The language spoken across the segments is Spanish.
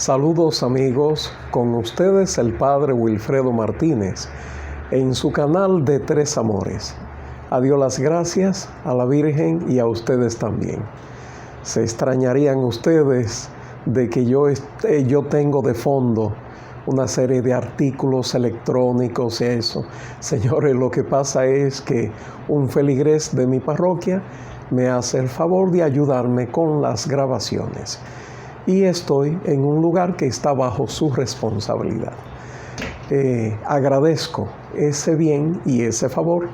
Saludos amigos, con ustedes el Padre Wilfredo Martínez en su canal de Tres Amores. A Dios las gracias, a la Virgen y a ustedes también. Se extrañarían ustedes de que yo tengo de fondo una serie de artículos electrónicos y eso. Señores, lo que pasa es que un feligrés de mi parroquia me hace el favor de ayudarme con las grabaciones. Y estoy en un lugar que está bajo su responsabilidad. Agradezco ese bien y ese favor,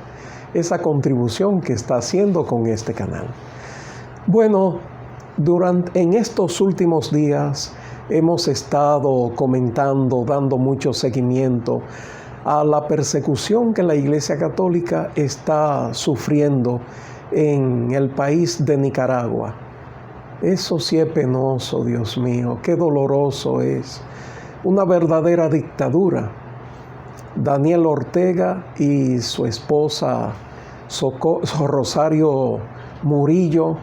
esa contribución que está haciendo con este canal. Bueno, en estos últimos días hemos estado comentando, dando mucho seguimiento a la persecución que la Iglesia Católica está sufriendo en el país de Nicaragua. Eso sí es penoso, Dios mío, qué doloroso es. Una verdadera dictadura. Daniel Ortega y su esposa Rosario Murillo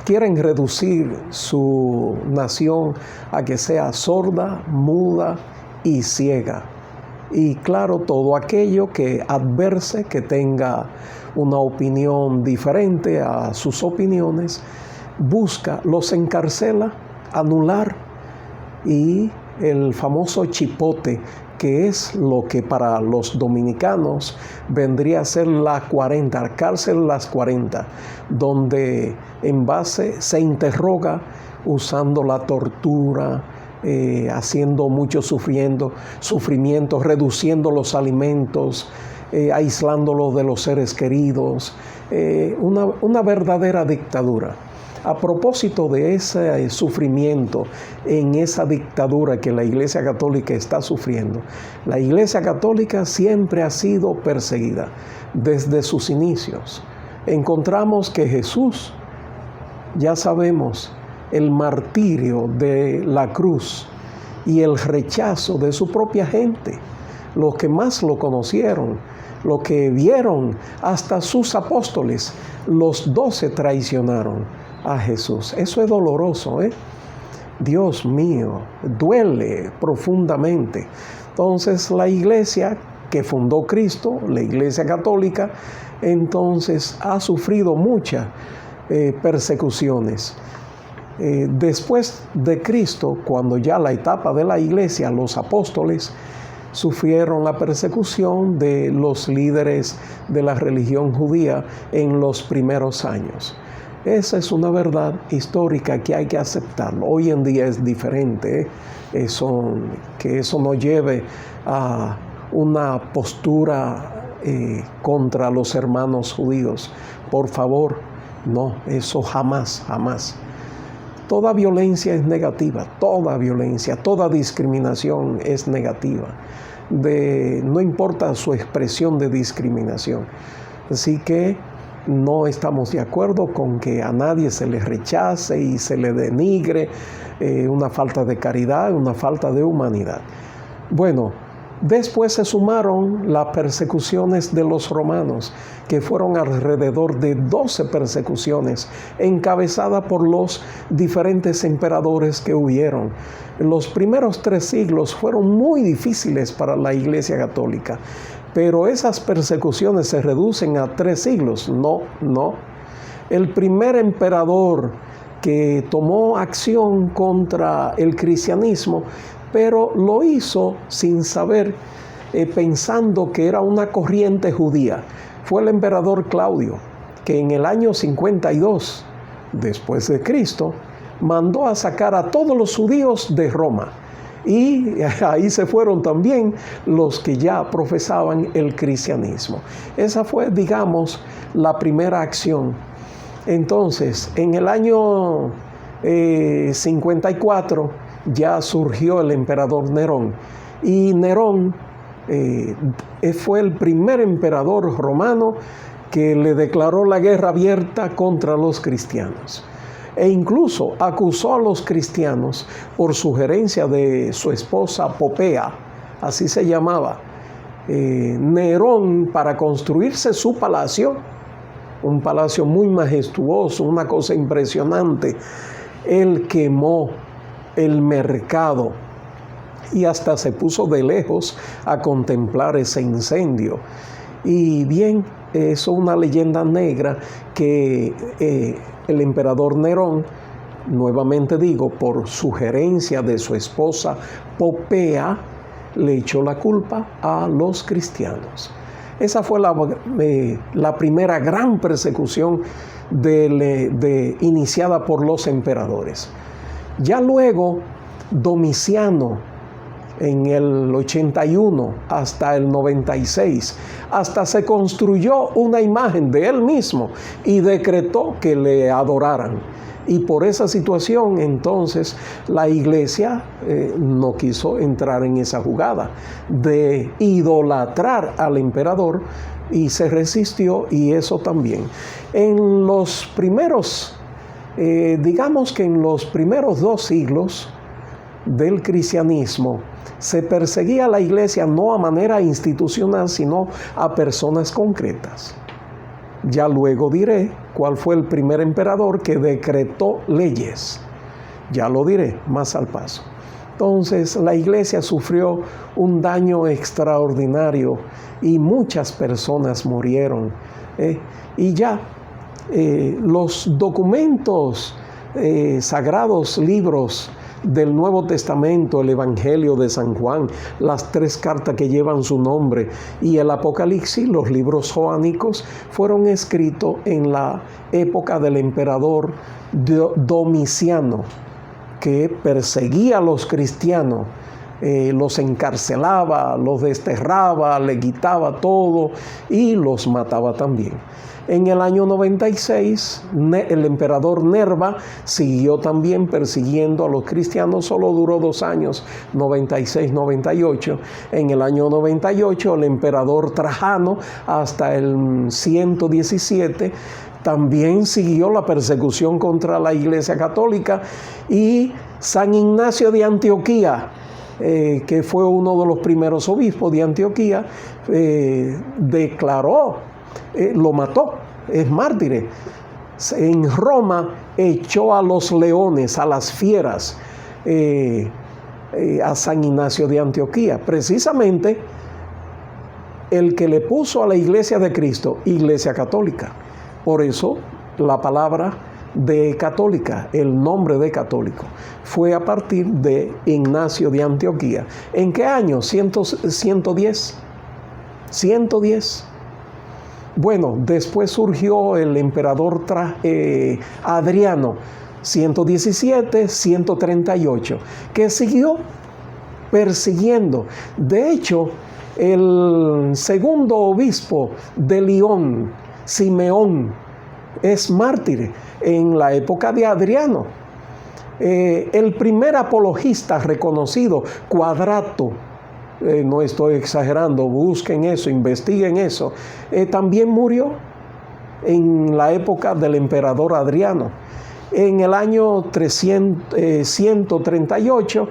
quieren reducir su nación a que sea sorda, muda y ciega. Y claro, todo aquello que adverse, que tenga una opinión diferente a sus opiniones, los encarcela, anular, y el famoso chipote, que es lo que para los dominicanos vendría a ser la 40, cárcel las 40, donde en base se interroga usando la tortura, haciendo mucho sufrimiento, reduciendo los alimentos, aislándolo de los seres queridos, una verdadera dictadura. A propósito de ese sufrimiento en esa dictadura que la Iglesia Católica está sufriendo, la Iglesia Católica siempre ha sido perseguida desde sus inicios. Encontramos que Jesús, ya sabemos, el martirio de la cruz y el rechazo de su propia gente, los que más lo conocieron, los que vieron, hasta sus apóstoles, los 12 traicionaron a Jesús. Eso es doloroso, Dios mío, duele profundamente. Entonces la iglesia que fundó Cristo, la Iglesia Católica, entonces ha sufrido muchas persecuciones. Después de Cristo, cuando ya la etapa de la iglesia, los apóstoles sufrieron la persecución de los líderes de la religión judía en los primeros años. Esa es una verdad histórica que hay que aceptarlo. Hoy en día es diferente, que eso no lleve a una postura contra los hermanos judíos. Por favor, no, eso jamás, jamás. Toda violencia es negativa, toda violencia, toda discriminación es negativa. No importa su expresión de discriminación. Así que no estamos de acuerdo con que a nadie se le rechace y se le denigre, una falta de caridad, una falta de humanidad. Bueno, después se sumaron las persecuciones de los romanos, que fueron alrededor de 12 persecuciones, encabezadas por los diferentes emperadores que hubieron. Los primeros 3 siglos fueron muy difíciles para la Iglesia Católica, pero esas persecuciones se reducen a 3 siglos. No. El primer emperador que tomó acción contra el cristianismo, pero lo hizo sin saber, pensando que era una corriente judía, fue el emperador Claudio, que en el año 52 después de Cristo mandó a sacar a todos los judíos de Roma, y ahí se fueron también los que ya profesaban el cristianismo. Esa fue, digamos, la primera acción. Entonces, en el año 54 ya surgió el emperador Nerón, y Nerón fue el primer emperador romano que le declaró la guerra abierta contra los cristianos, e incluso acusó a los cristianos por sugerencia de su esposa Popea, así se llamaba. Nerón, para construirse su palacio, un palacio muy majestuoso, una cosa impresionante, Él quemó el mercado y hasta se puso de lejos a contemplar ese incendio. Y bien, eso es una leyenda negra que el emperador Nerón, nuevamente digo, por sugerencia de su esposa Popea, le echó la culpa a los cristianos. Esa fue la primera gran persecución iniciada por los emperadores. Ya luego, Domiciano, en el 81 hasta el 96, hasta se construyó una imagen de él mismo y decretó que le adoraran. Y por esa situación, entonces, la iglesia no quiso entrar en esa jugada de idolatrar al emperador y se resistió, y eso también. En los primeros, digamos que en los primeros 2 siglos del cristianismo, se perseguía a la iglesia no a manera institucional, sino a personas concretas. Ya luego diré cuál fue el primer emperador que decretó leyes. Ya lo diré más al paso. Entonces, la iglesia sufrió un daño extraordinario y muchas personas murieron. Y ya los documentos sagrados, libros del Nuevo Testamento, el Evangelio de San Juan, las 3 cartas que llevan su nombre y el Apocalipsis, los libros joánicos, fueron escritos en la época del emperador Domiciano, que perseguía a los cristianos, los encarcelaba, los desterraba, le quitaba todo y los mataba también. En el año 96, el emperador Nerva siguió también persiguiendo a los cristianos, solo duró 2 años, 96-98. En el año 98, el emperador Trajano, hasta el 117, también siguió la persecución contra la Iglesia Católica. Y San Ignacio de Antioquía, que fue uno de los primeros obispos de Antioquía, declaró, lo mató, es mártir. En Roma echó a los leones, a las fieras, a San Ignacio de Antioquía. Precisamente el que le puso a la Iglesia de Cristo, Iglesia Católica. Por eso la palabra de católica, el nombre de católico, fue a partir de Ignacio de Antioquía. ¿En qué año? 110. Bueno, después surgió el emperador Adriano, 117, 138, que siguió persiguiendo. De hecho, el segundo obispo de León, Simeón, es mártir en la época de Adriano. El primer apologista reconocido, Quadrato, no estoy exagerando, busquen eso, investiguen eso, también murió en la época del emperador Adriano. En el año 138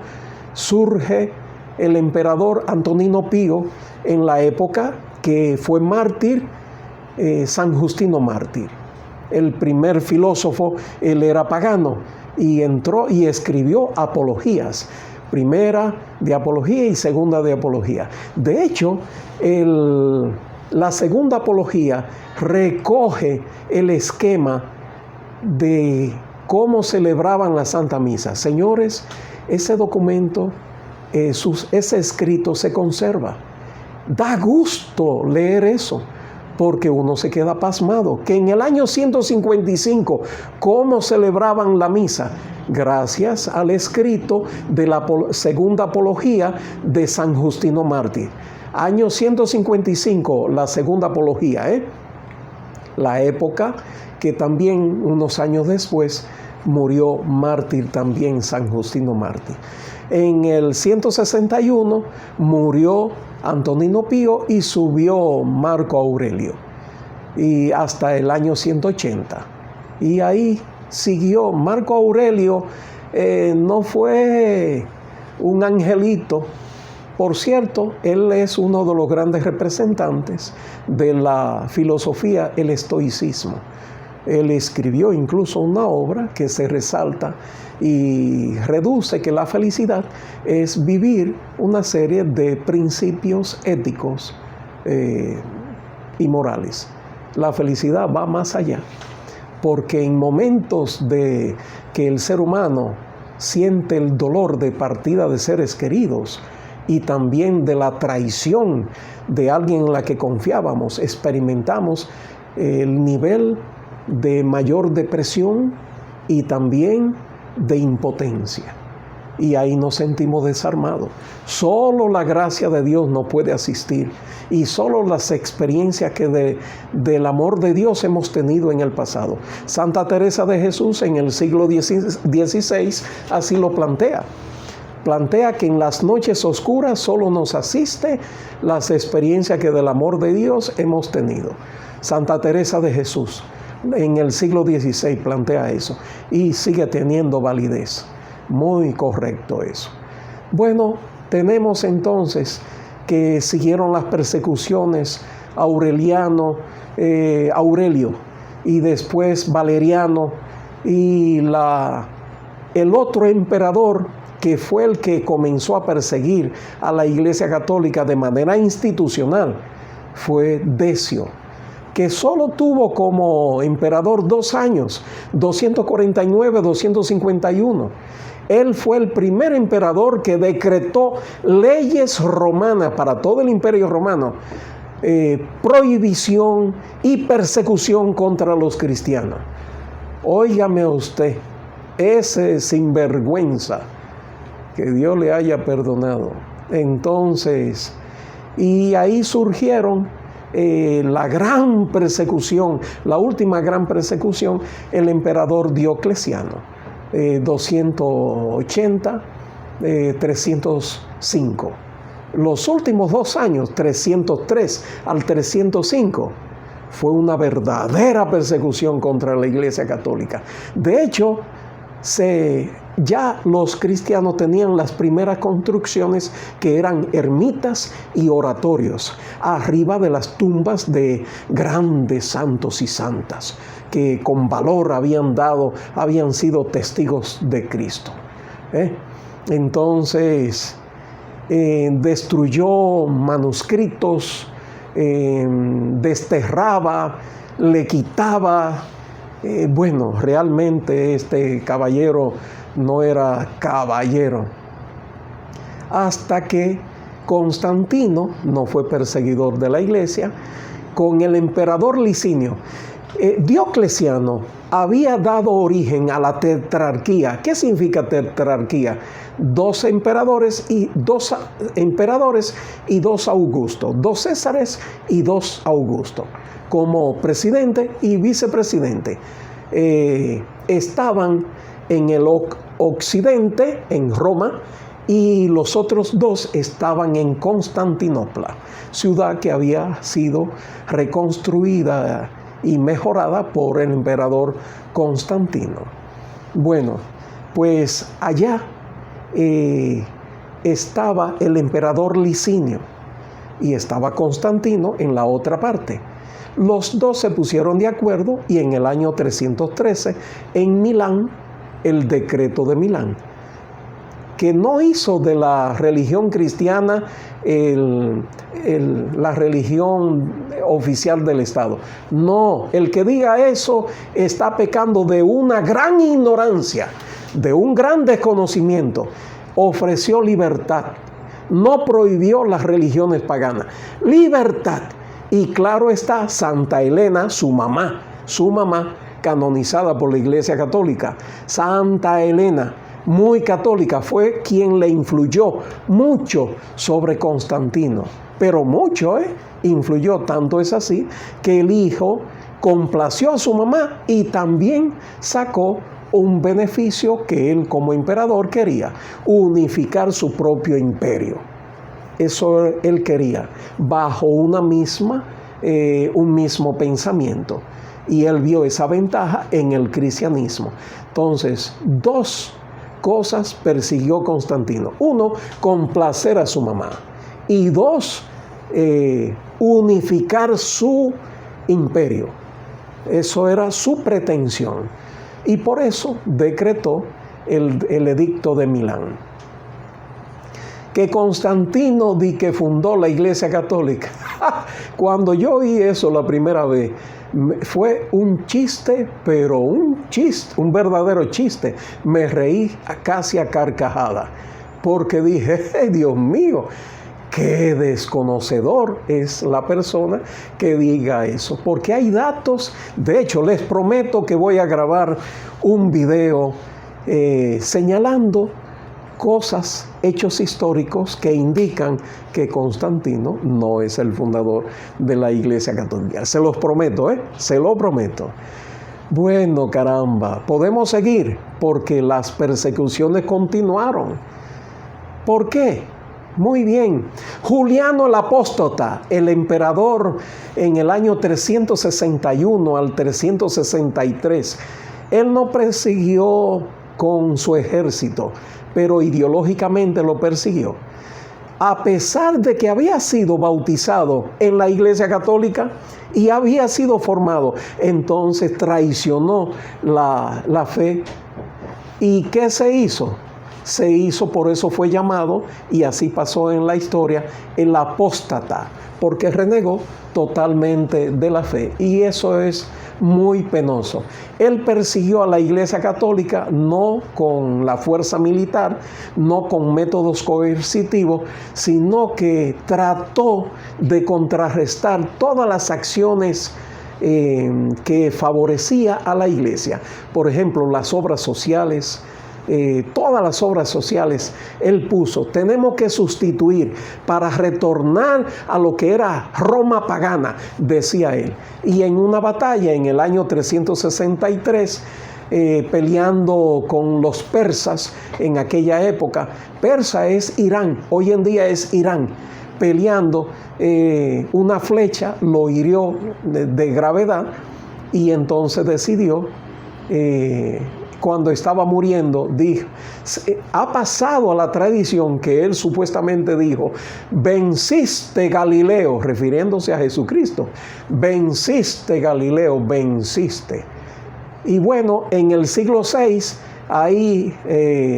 surge el emperador Antonino Pío, en la época que fue mártir San Justino mártir. El primer filósofo, él era pagano y entró y escribió apologías. Primera de apología y segunda de apología. De hecho, la segunda apología recoge el esquema de cómo celebraban la Santa Misa. Señores, ese documento, ese escrito se conserva. Da gusto leer eso, porque uno se queda pasmado. Que en el año 155, ¿cómo celebraban la misa? Gracias al escrito de la segunda apología de San Justino mártir. Año 155, la segunda apología, la época que también unos años después murió mártir también San Justino mártir. En el 161 murió Antonino Pío y subió Marco Aurelio, y hasta el año 180. Y ahí siguió. Marco Aurelio no fue un angelito. Por cierto, él es uno de los grandes representantes de la filosofía, el estoicismo. Él escribió incluso una obra que se resalta y reduce que la felicidad es vivir una serie de principios éticos y morales. La felicidad va más allá, porque en momentos de que el ser humano siente el dolor de partida de seres queridos y también de la traición de alguien en la que confiábamos, experimentamos el nivel de mayor depresión y también de impotencia. Y ahí nos sentimos desarmados. Solo la gracia de Dios nos puede asistir y solo las experiencias que del amor de Dios hemos tenido en el pasado. Santa Teresa de Jesús en el siglo XVI así lo plantea. Plantea que en las noches oscuras solo nos asiste las experiencias que del amor de Dios hemos tenido. Santa Teresa de Jesús en el siglo XVI plantea eso y sigue teniendo validez. Muy correcto eso. Bueno, tenemos entonces que siguieron las persecuciones Aurelio y después Valeriano y el otro emperador que fue el que comenzó a perseguir a la Iglesia Católica de manera institucional fue Decio, que solo tuvo como emperador 2 años, 249-251. Él fue el primer emperador que decretó leyes romanas para todo el imperio romano, prohibición y persecución contra los cristianos. Óigame usted, ese sinvergüenza, que Dios le haya perdonado. Entonces, y ahí surgieron la gran persecución, la última gran persecución, el emperador Diocleciano. 280-305. Los últimos 2 años, 303 al 305, fue una verdadera persecución contra la Iglesia Católica. De hecho, ya los cristianos tenían las primeras construcciones que eran ermitas y oratorios arriba de las tumbas de grandes santos y santas que con valor habían sido testigos de Cristo. Entonces, destruyó manuscritos, desterraba, le quitaba. Bueno, realmente este caballero no era caballero. Hasta que Constantino no fue perseguidor de la iglesia, con el emperador Licinio. Diocleciano había dado origen a la tetrarquía. ¿Qué significa tetrarquía? 2 emperadores y 2 Augustos, 2 Césares y 2 Augustos, como presidente y vicepresidente. Estaban en el occidente, en Roma, y los otros 2 estaban en Constantinopla, ciudad que había sido reconstruida y mejorada por el emperador Constantino. Bueno, pues allá estaba el emperador Licinio y estaba Constantino en la otra parte. Los 2 se pusieron de acuerdo y en el año 313, en Milán, el decreto de Milán, que no hizo de la religión cristiana la religión oficial del Estado. No, el que diga eso está pecando de una gran ignorancia, de un gran desconocimiento. Ofreció libertad, no prohibió las religiones paganas. Libertad. Y claro está, Santa Elena, su mamá, canonizada por la Iglesia Católica. Santa Elena, muy católica, fue quien le influyó mucho sobre Constantino. Pero mucho, influyó, tanto es así que el hijo complació a su mamá y también sacó un beneficio que él como emperador quería: unificar su propio imperio. Eso él quería, bajo un mismo pensamiento. Y él vio esa ventaja en el cristianismo. Entonces, 2 cosas persiguió Constantino. 1, complacer a su mamá. Y 2, unificar su imperio. Eso era su pretensión. Y por eso decretó el edicto de Milán. Que Constantino di que fundó la Iglesia Católica. Cuando yo oí eso la primera vez, fue un chiste, pero un verdadero chiste. Me reí casi a carcajada, porque dije, hey, Dios mío, qué desconocedor es la persona que diga eso. Porque hay datos, de hecho, les prometo que voy a grabar un video señalando cosas, hechos históricos que indican que Constantino no es el fundador de la Iglesia Católica. Se los prometo, se lo prometo. Bueno, caramba, podemos seguir porque las persecuciones continuaron. ¿Por qué? Muy bien. Juliano el Apóstata, el emperador en el año 361 al 363, él no persiguió con su ejército, pero ideológicamente lo persiguió. A pesar de que había sido bautizado en la Iglesia Católica y había sido formado, entonces traicionó la fe. ¿Y qué se hizo? Se hizo, por eso fue llamado, y así pasó en la historia, el apóstata, porque renegó totalmente de la fe. Y eso es muy penoso. Él persiguió a la Iglesia Católica no con la fuerza militar, no con métodos coercitivos, sino que trató de contrarrestar todas las acciones que favorecía a la Iglesia. Por ejemplo, las obras sociales. Todas las obras sociales él puso, tenemos que sustituir para retornar a lo que era Roma pagana, decía él. Y en una batalla en el año 363, peleando con los persas en aquella época, Persa es Irán, hoy en día es Irán, peleando, una flecha lo hirió de gravedad, y entonces decidió, cuando estaba muriendo, dijo, ha pasado a la tradición que él supuestamente dijo, venciste Galileo, refiriéndose a Jesucristo, venciste Galileo, venciste. Y bueno, en el siglo VI, ahí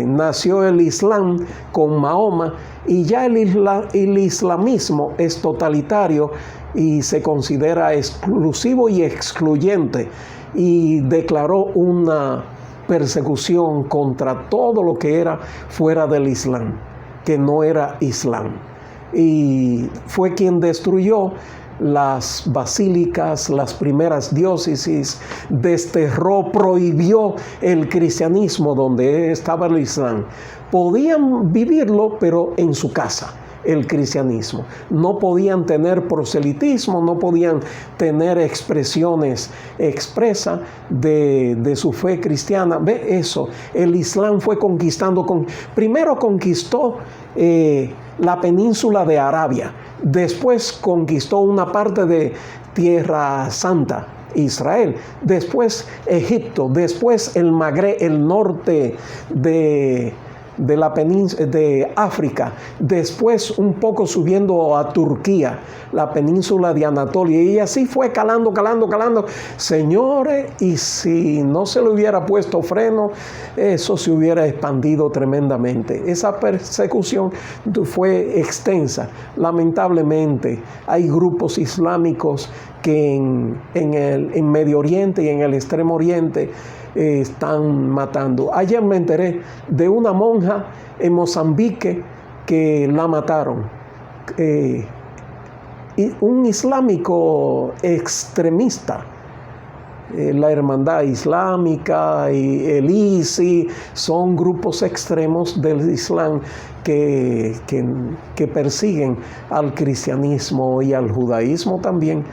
nació el Islam con Mahoma, y ya el islamismo es totalitario y se considera exclusivo y excluyente, y declaró una persecución contra todo lo que era fuera del Islam, que no era Islam. Y fue quien destruyó las basílicas, las primeras diócesis, desterró, prohibió el cristianismo donde estaba el Islam. Podían vivirlo, pero en su casa, el cristianismo. No podían tener proselitismo, no podían tener expresiones expresas de su fe cristiana. Ve eso, el Islam fue conquistando, primero conquistó la península de Arabia, después conquistó una parte de Tierra Santa, Israel, después Egipto, después el Magreb, el norte de la península de África, después un poco subiendo a Turquía, la península de Anatolia, y así fue calando. Señores, y si no se le hubiera puesto freno, eso se hubiera expandido tremendamente. Esa persecución fue extensa. Lamentablemente, hay grupos islámicos que en Medio Oriente y en el Extremo Oriente están matando. Ayer me enteré de una monja en Mozambique que la mataron. Y un islámico extremista, la Hermandad Islámica y el ISI, son grupos extremos del Islam que persiguen al cristianismo y al judaísmo también.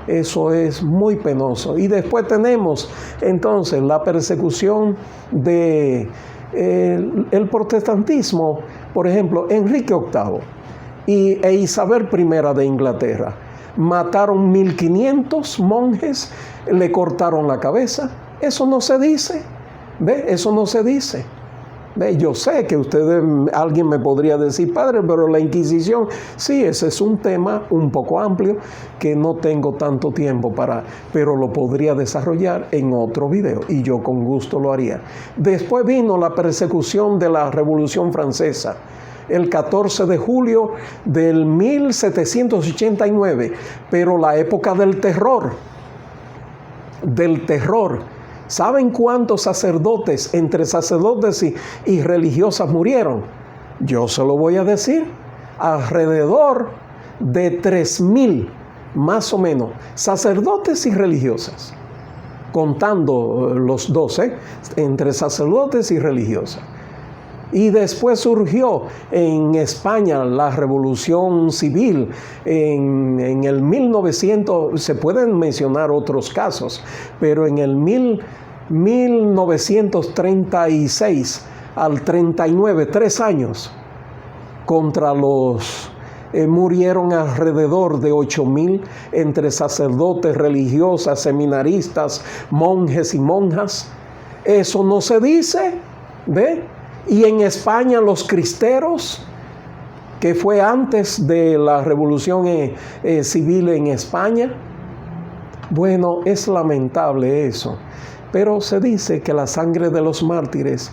Eso es muy penoso. Y después tenemos entonces la persecución de el protestantismo. Por ejemplo, Enrique VIII e Isabel I de Inglaterra mataron 1500 monjes, le cortaron la cabeza. Eso no se dice. ¿Ve? Eso no se dice. Yo sé que alguien me podría decir, padre, pero la Inquisición, sí, ese es un tema un poco amplio que no tengo tanto tiempo pero lo podría desarrollar en otro video y yo con gusto lo haría. Después vino la persecución de la Revolución Francesa, el 14 de julio del 1789, pero la época del terror. ¿Saben cuántos sacerdotes, entre sacerdotes y religiosas murieron? Yo se lo voy a decir, alrededor de 3,000, más o menos, sacerdotes y religiosas, contando los dos, entre sacerdotes y religiosas. Y después surgió en España la Revolución Civil en el 1900, se pueden mencionar otros casos, pero en el 1936 al 39, 3 años, murieron alrededor de 8,000 entre sacerdotes, religiosas, seminaristas, monjes y monjas. Eso no se dice, ¿ve? Y en España los cristeros, que fue antes de la revolución civil en España. Bueno, es lamentable eso, pero se dice que la sangre de los mártires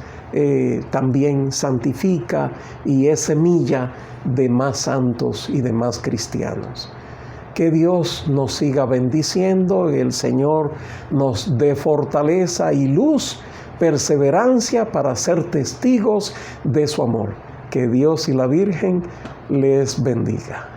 también santifica y es semilla de más santos y de más cristianos. Que Dios nos siga bendiciendo, el Señor nos dé fortaleza y luz, perseverancia para ser testigos de su amor. Que Dios y la Virgen les bendiga.